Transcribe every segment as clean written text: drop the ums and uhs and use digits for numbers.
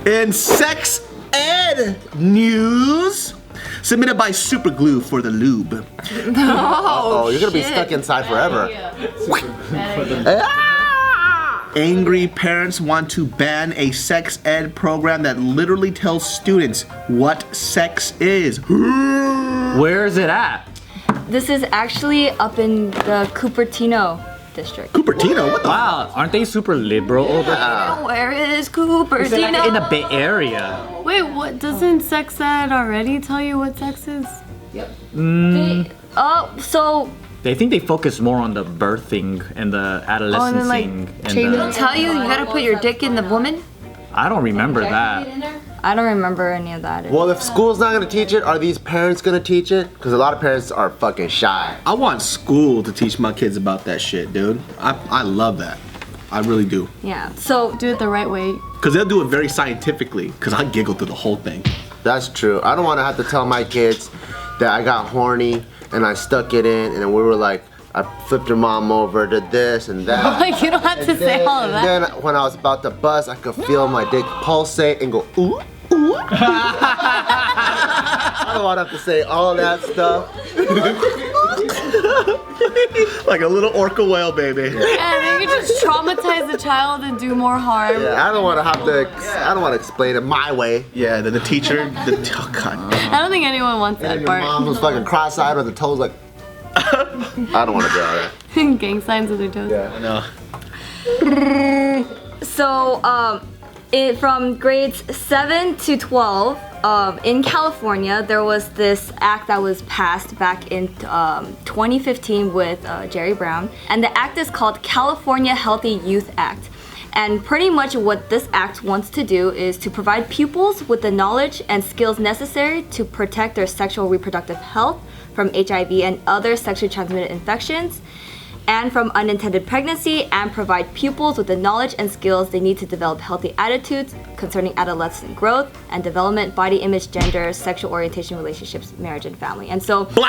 In sex ed news, submitted by Superglue for the lube. Oh, you're gonna be stuck inside forever. Angry parents want to ban a sex ed program that literally tells students what sex is. Where is it at? This is actually up in the Cupertino district. Cupertino? What the? Wow, aren't they super liberal over there? Where is Cupertino? In the Bay Area. Wait, what? Doesn't sex ed already tell you what sex is? So They think they focus more on the birthing and the adolescencing. tell you gotta put your dick in the woman? I don't remember that. I don't remember any of that. Well, if school's not gonna teach it, are these parents gonna teach it? Because a lot of parents are fucking shy. I want school to teach my kids about that shit, dude. I love that. I really do. Yeah, so Do it the right way. Because they'll do it very scientifically, because I giggle through the whole thing. That's true. I don't want to have to tell my kids that I got horny and I stuck it in, and then we were like, I flipped your mom over, did this and that. Like, you don't have to say all of that. And then when I was about to bust, I could feel my dick pulsate and go, ooh, ooh. I don't want to have to say all that stuff. Like a little orca whale, baby. Yeah, they could just traumatize the child and do more harm. Yeah, I don't want to have to, I don't want to explain it my way. Yeah, then the teacher, oh god. I don't think anyone wants that And your part. mom was fucking cross-eyed with the toes like, I don't want to do all that. Gang signs with their toes. Yeah. No. So, from grades 7 to 12, in California, there was this act that was passed back in 2015 with Jerry Brown. And the act is called California Healthy Youth Act. And pretty much what this act wants to do is to provide pupils with the knowledge and skills necessary to protect their sexual reproductive health from HIV and other sexually transmitted infections, and from unintended pregnancy, and provide pupils with the knowledge and skills they need to develop healthy attitudes concerning adolescent growth and development, body image, gender, sexual orientation, relationships, marriage, and family. And so, Blow!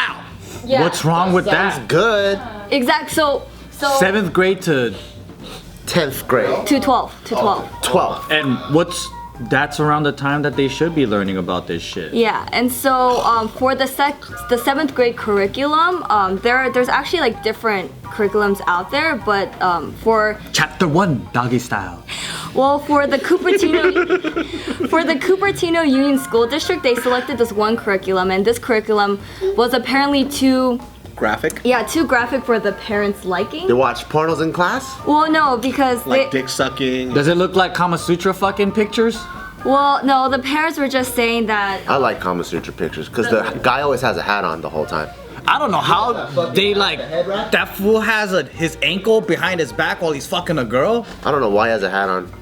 yeah, What's wrong with that? Good. exact. So 7th grade to 10th grade. to 12, to 12. 12th. and that's around the time that they should be learning about this shit. Yeah, and so for the 7th grade curriculum, there's actually like different curriculums out there, but for Chapter 1, doggy style. for the Cupertino Union School District, they selected this one curriculum, and this curriculum was apparently too Graphic? graphic for the parents' liking. They watch pornos in class? Well, no, because Like dick sucking. Does it look like Kama Sutra fucking pictures? no, the parents were just saying that. I like Kama Sutra pictures because the guy always has a hat on the whole time. I don't know how they like that fool has his ankle behind his back while he's fucking a girl. I don't know why he has a hat on.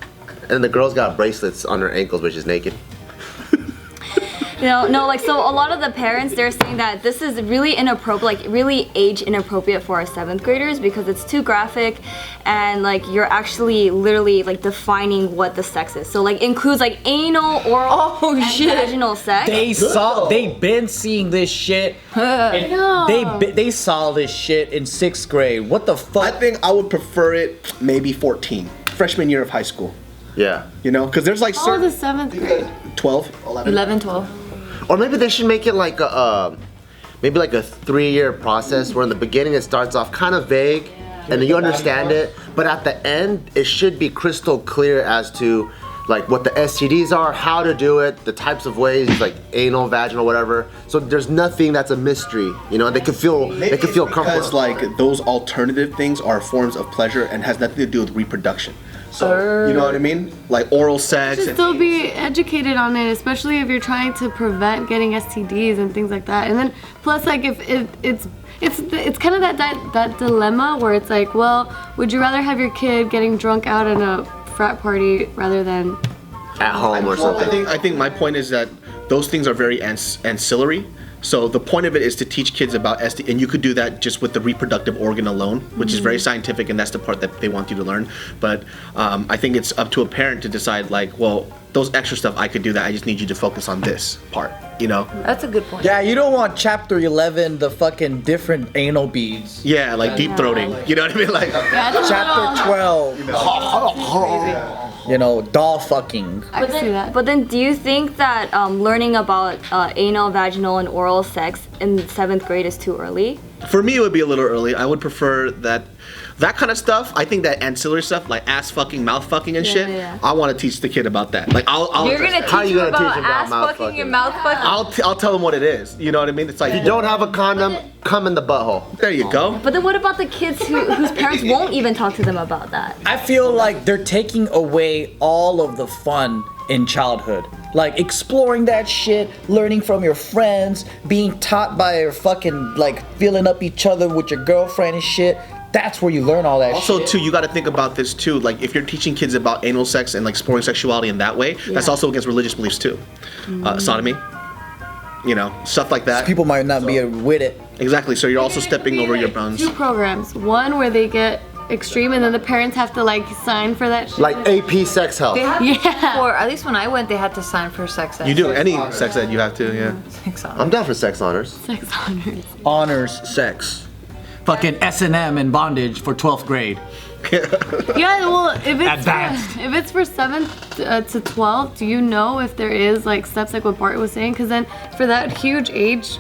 And the girl's got bracelets on her ankles, but she's naked. So a lot of the parents, they're saying that this is really inappropriate, like really age inappropriate for our 7th graders because it's too graphic, and like you're actually literally like defining what the sex is. So like includes like anal, oral, and vaginal sex. They've been seeing this shit. They saw this shit in 6th grade. What the I fuck? think I would prefer it maybe 14. Freshman year of high school. Yeah. You know? Because there's like Oh, certain... the 7th grade. 12? 11? 11, 12. Or maybe they should make it like a, maybe like a 3-year process where in the beginning it starts off kind of vague and then you understand it, but at the end it should be crystal clear as to like what the STDs are, how to do it, the types of ways, like anal, vaginal, whatever. So there's nothing that's a mystery, you know. They could feel comfortable. Because like those alternative things are forms of pleasure and has nothing to do with reproduction. So you know what I mean? Like oral sex. Just And, still be educated on it, especially if you're trying to prevent getting STDs and things like that. And then plus, like if it's kind of that dilemma where it's like, well, would you rather have your kid getting drunk out at a frat party rather than At home or something. I think my point is that those things are very ancillary. So the point of it is to teach kids about STD, and you could do that just with the reproductive organ alone, which is very scientific, and that's the part that they want you to learn. But I think it's up to a parent to decide, like, well, those extra stuff I could do that. I just need you to focus on this part. you know? That's a good point. Yeah, you don't want chapter 11, the fucking different anal beads. Yeah, like deep throating. You know what I mean? Like, Chapter 12, you know, doll fucking. I can see that. But then, do you think that learning about anal, vaginal, and oral sex in 7th grade is too early? for me, it would be a little early. I would prefer that kind of stuff. I think that ancillary stuff, like ass fucking, mouth fucking, and shit. Yeah. I want to teach the kid about that. Like, I'll You're gonna How teach you him gonna about teach him about ass mouth fucking fucking? and mouth fucking? I'll tell them what it is. You know what I mean? It's like You don't have a condom, come in the butthole. there you go. But then what about the kids whose parents won't even talk to them about that? I feel like they're taking away all of the fun in childhood. Like exploring that shit, learning from your friends, being taught by your fucking like feeling up each other with your girlfriend and shit. That's where you learn all that Also, shit. too, you got to think about this too. Like, if you're teaching kids about anal sex and like exploring sexuality in that way, that's also against religious beliefs too. Sodomy, you know, stuff like that. People might not be with it. Exactly. So you're also stepping over your bounds. Two programs. One where they get extreme and then the parents have to like sign for that shit. Like AP sex health. They have Yeah. for at least when I went, they had to sign for sex ed. You do any sex ed, you have to, yeah. Sex ed. I'm down for sex honors. Sex honors. Honors sex. Fucking S&M and bondage for 12th grade. Yeah, well, Advanced. if it's for 7th to 12th, do you know if there is like steps like what Bart was saying? Because then for that huge age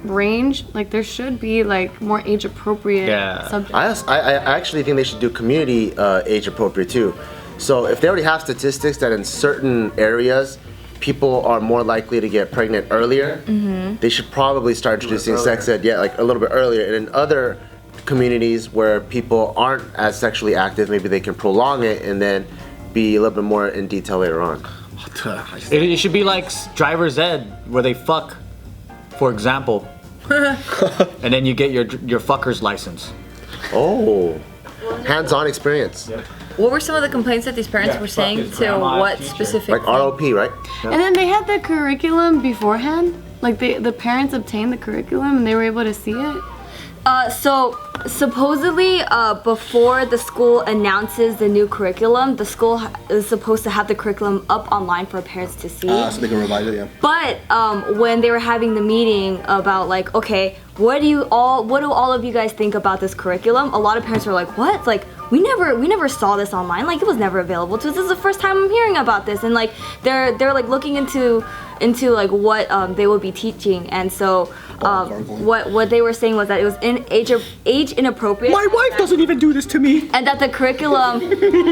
range, like there should be like more age appropriate subjects. I actually think they should do community age appropriate too. So if they already have statistics that in certain areas people are more likely to get pregnant earlier, they should probably start introducing sex ed, like a little bit earlier. And in other communities where people aren't as sexually active, maybe they can prolong it and then be a little bit more in detail later on. It should be like driver's ed, where they fuck, for example. And then you get your fucker's license. Oh, hands-on experience. What were some of the complaints that these parents were saying to what specific? Like ROP, right? And then they had the curriculum beforehand. Like the parents obtained the curriculum and they were able to see it. So supposedly, before the school announces the new curriculum, the school is supposed to have the curriculum up online for parents to see. So they can revise it, yeah. But when they were having the meeting about like, okay, what do all of you guys think about this curriculum? A lot of parents were like, what? Like, we never saw this online. Like, it was never available to us. This is the first time I'm hearing about this. And like, they're like looking into like what they will be teaching. And so what they were saying was that it was age inappropriate. My wife doesn't even do this to me. And that the curriculum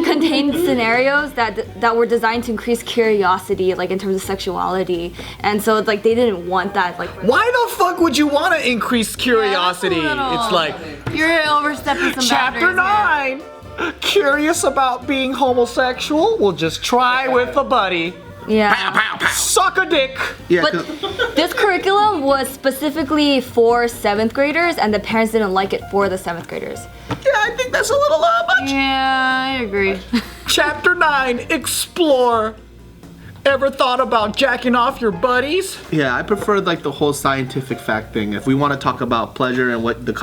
contained scenarios that were designed to increase curiosity, like in terms of sexuality. And so it's like they didn't want that. Like, Why the fuck would you want to increase curiosity? It's like You're overstepping some chapter boundaries 9. Curious about being homosexual? We'll just try with a buddy. yeah. Suck a dick. Yeah, But 'cause- this curriculum was specifically for 7th graders, and the parents didn't like it for the 7th graders. yeah, I think that's a little much. Yeah, I agree. Chapter 9, explore. Ever thought about jacking off your buddies? Yeah, I prefer like the whole scientific fact thing. If we want to talk about pleasure and what I'll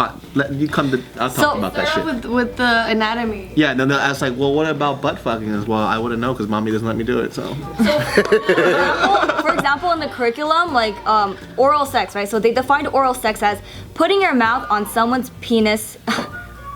talk about that shit. With the anatomy. Yeah, no, I was like, well, what about butt fucking as well? I wouldn't know because mommy doesn't let me do it, so. For example, in the curriculum, like oral sex, right? So they defined oral sex as putting your mouth on someone's penis.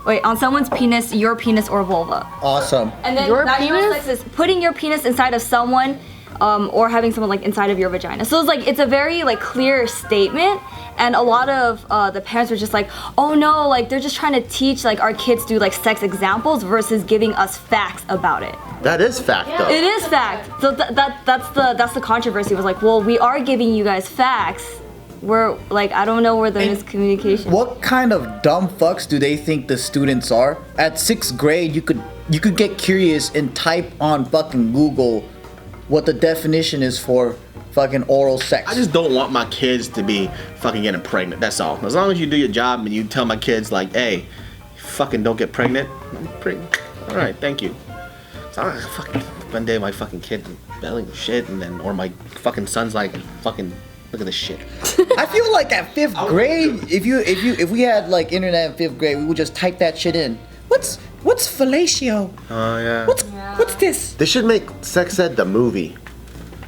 On someone's penis, your penis or vulva. Awesome. And then Your vaginal penis? sex is putting your penis inside of someone, or having someone like inside of your vagina. So it's a very like clear statement, and a lot of the parents were just like, oh no, like they're just trying to teach like our kids do like sex examples versus giving us facts about it. That is fact though. It is fact. So that's the controversy. Was like, well, we are giving you guys facts. We're like, I don't know where the miscommunication. What kind of dumb fucks do they think the students are? At 6th grade, you could get curious and type on fucking Google what the definition is for fucking oral sex. I just don't want my kids to be fucking getting pregnant. That's all. As long as you do your job and you tell my kids like, hey, fucking don't get pregnant. I'm pregnant. All right, thank you. So I fucking one day my fucking kid belly shit, and then or my fucking son's like, fucking look at this shit. I feel like at 5th grade, if we had like internet in 5th grade, we would just type that shit in. What's fellatio? Oh yeah. What's this? They should make sex ed the movie.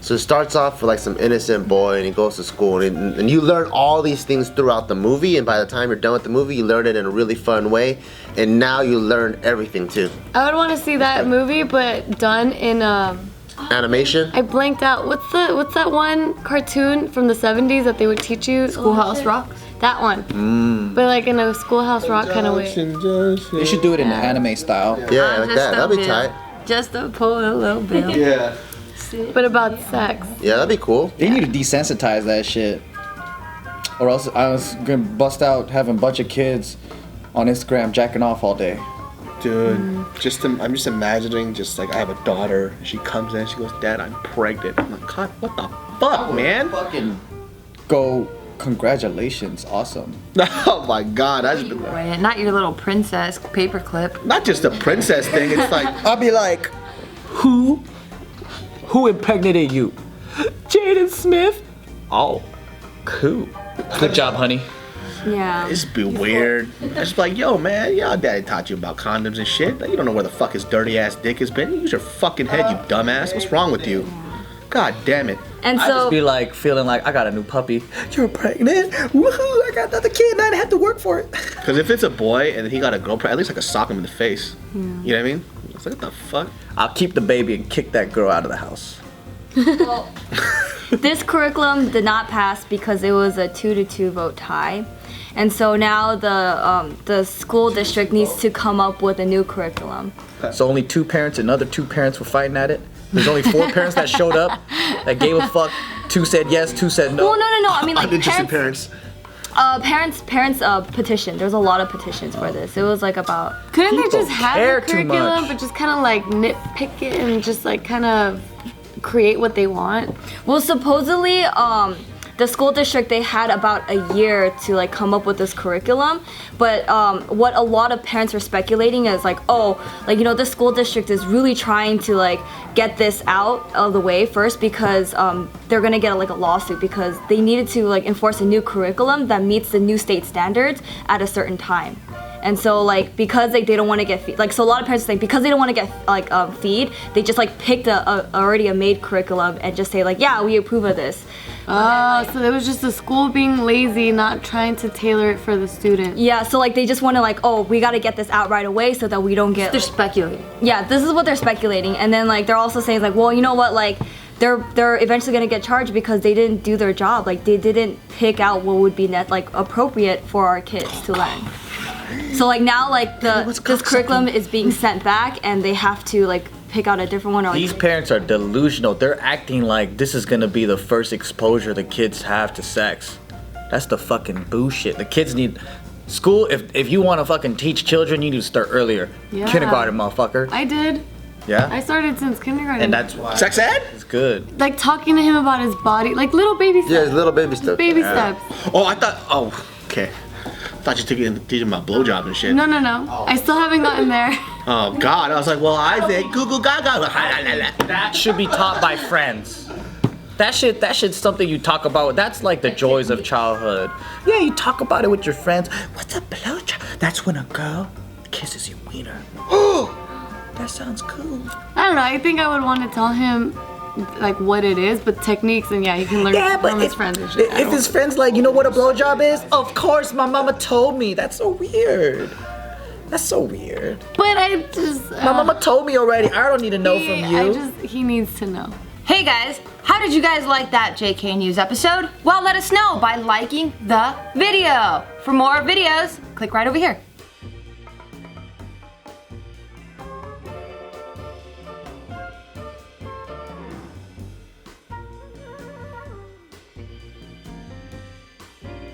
So it starts off with like some innocent boy, and he goes to school, and you learn all these things throughout the movie. And by the time you're done with the movie, you learn it in a really fun way. And now you learn everything too. I would want to see that movie, but done in Animation. I blanked out. What's that one cartoon from the 70s that they would teach you? Schoolhouse Rock. That one. But like in a Schoolhouse Rock kind of way. They should do it in anime style. Yeah, like that. That'd be tight. Just to pull a little bill. Yeah. But about sex. Yeah, that'd be cool. They need to desensitize that shit. Or else I was gonna bust out having a bunch of kids on Instagram jacking off all day. Dude, I'm just imagining, just like I have a daughter. She comes in, she goes, "Dad, I'm pregnant." I'm like, God, what the fuck, man? Fucking go. Congratulations, awesome. Oh my God, I just Wait, not your little princess paperclip. not just a princess thing. It's like, I'll be like, who impregnated you? Jaden Smith? Oh, cool. Good job, honey. Yeah. it's be weird. I just be like, yo, man, y'all daddy taught you about condoms and shit. You don't know where the fuck his dirty ass dick has been. Use your fucking head, you dumbass. What's wrong with you? God damn it. And I so just be like feeling like I got a new puppy. You're pregnant? Woohoo! I got another kid and I didn't have to work for it. Because if it's a boy and he got a girl, at least I could sock him in the face. You know what I mean? It's like, what the fuck? I'll keep the baby and kick that girl out of the house. this curriculum did not pass because it was a 2-2 vote tie. And so now the school district needs to come up with a new curriculum. So only 2 parents and other 2 parents were fighting at it? There's only 4 parents that showed up, that gave a fuck. 2 said yes, 2 said no. Well, no. I mean, like Uninterested parents. parents. Parents petition. There's a lot of petitions for this. It was like about. Couldn't they People just have care the too curriculum, much. but just kind of like nitpick it and just like kind of create what they want? Well, supposedly, the school district, they had about a year to like come up with this curriculum, but what a lot of parents were speculating is like, oh, like, you know, the school district is really trying to like get this out of the way first because they're gonna get like a lawsuit because they needed to like enforce a new curriculum that meets the new state standards at a certain time. And so like because like they don't want to get feed, like so a lot of parents think because they don't want to get like feed, they just like picked already a made curriculum and just say like, yeah, we approve of this. Oh, so it was just the school being lazy, not trying to tailor it for the student. Yeah, so like they just want to like, oh, we got to get this out right away so that we don't get. They're speculating. Yeah, this is what they're speculating, and then like they're also saying like, well, you know what, like they're eventually gonna get charged because they didn't do their job, like they didn't pick out what would be like appropriate for our kids to learn. So like now like this curriculum is being sent back and they have to like pick out a different one. Or These parents are delusional. They're acting like this is gonna be the first exposure the kids have to sex. That's the fucking bullshit. The kids need school. If you want to fucking teach children, you need to start earlier. Yeah. Kindergarten, motherfucker. I did. Yeah. I started since kindergarten. And that's why Sex ed? it's good. like talking to him about his body, like little baby steps. Yeah, it's little baby stuff. Baby steps. Oh, I thought. Oh, okay. I thought you took it and teaching about blowjob and shit. No. I still haven't gotten there. Oh God, I was like, well, I said Google Gaga. That should be taught by friends. That shit's something you talk about. That's like the joys of childhood. Yeah, you talk about it with your friends. What's a blowjob? That's when a girl kisses your wiener. Oh, that sounds cool. I don't know. I think I would want to tell him like what it is, but techniques, and yeah, he can learn from his friends and shit. If his friends like, you know what a blowjob is? Of course, my mama told me. That's so weird. That's so weird. But I just My mama told me already. I don't need to know from you. He needs to know. Hey guys, how did you guys like that JK News episode? Well, let us know by liking the video. For more videos, click right over here.